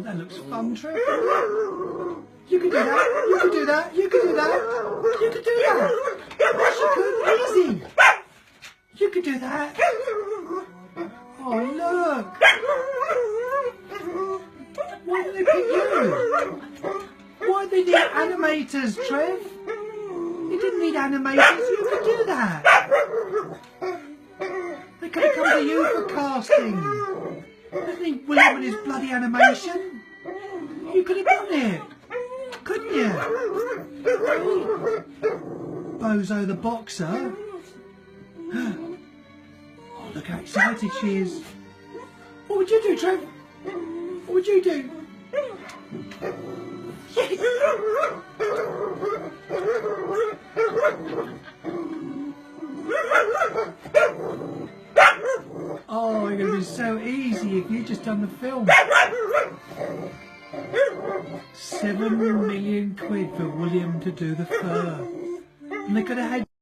that looks fun, Trev. You can do that. You can do that. You can do that. You can do that. Yes, you could. Easy. You can do that. Oh, look. Why did they pick you? Why did they need animators, Trev? You didn't need animators. You could do that. They could have come to you for casting. Didn't need William and his bloody animation. You could have done it. Couldn't you? Bozo the boxer. Oh, look how excited she is. What would you do, Trev? What would you do? Yes. Oh, it's going to be so easy if you just done the film. 7 million quid for William to do the fur. And they could have had